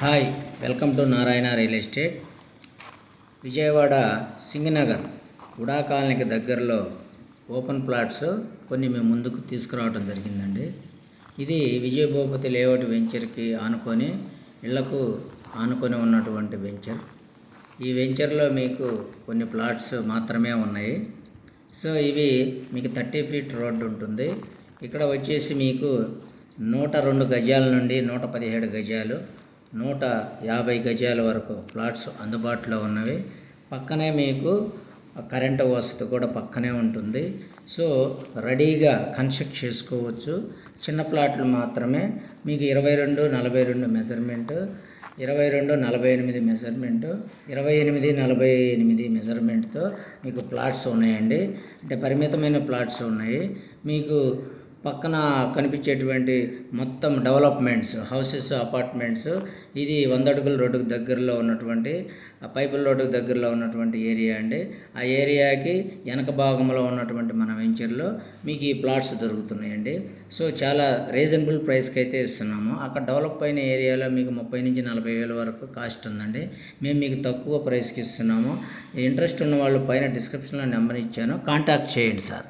Hi, welcome to Narayana real estate. Vijayawada Singh Nagar UDA కాలనీకి దగ్గరలో open plots కొన్ని మేము ముందుకు తీసుకురావడం జరిగిందండి. ఇది విజయభూపతి లేఅవుట్ వెంచర్కి ఆనుకొని ఇళ్లకు ఆనుకొని ఉన్నటువంటి వెంచర్. ఈ వెంచర్లో మీకు కొన్ని ప్లాట్స్ మాత్రమే ఉన్నాయి. సో ఇవి మీకు 30 ఫీట్ రోడ్డు ఉంటుంది. ఇక్కడ వచ్చేసి మీకు 102 గజాల నుండి 117 గజాలు 150 గజాల వరకు ప్లాట్స్ అందుబాటులో ఉన్నవి. పక్కనే మీకు కరెంటు వసతి కూడా పక్కనే ఉంటుంది. సో రెడీగా కన్స్ట్రక్ట్ చేసుకోవచ్చు. చిన్న ప్లాట్లు మాత్రమే మీకు 22-42 మెజర్మెంటు, 22-48 మెజర్మెంటు, 28-48 మెజర్మెంట్తో మీకు ప్లాట్స్ ఉన్నాయండి. అంటే పరిమితమైన ప్లాట్స్ ఉన్నాయి. మీకు పక్కన కనిపించేటువంటి మొత్తం డెవలప్మెంట్స్, హౌసెస్, అపార్ట్మెంట్స్. ఇది 100 అడుగుల రోడ్డుకు దగ్గరలో ఉన్నటువంటి పైపుల రోడ్డుకు దగ్గరలో ఉన్నటువంటి ఏరియా అండి. ఆ ఏరియాకి వెనక భాగంలో ఉన్నటువంటి మన వెంచర్లో మీకు ఈ ప్లాట్స్ దొరుకుతున్నాయండి. సో చాలా రీజనబుల్ ప్రైస్కి అయితే ఇస్తున్నాము. అక్కడ డెవలప్ అయిన ఏరియాలో మీకు 30-40 వేల వరకు కాస్ట్ ఉందండి. మేము మీకు తక్కువ ప్రైస్కి ఇస్తున్నాము. ఇంట్రెస్ట్ ఉన్న వాళ్ళు పైన డిస్క్రిప్షన్లో నెంబర్ ఇచ్చాను, కాంటాక్ట్ చేయండి సార్.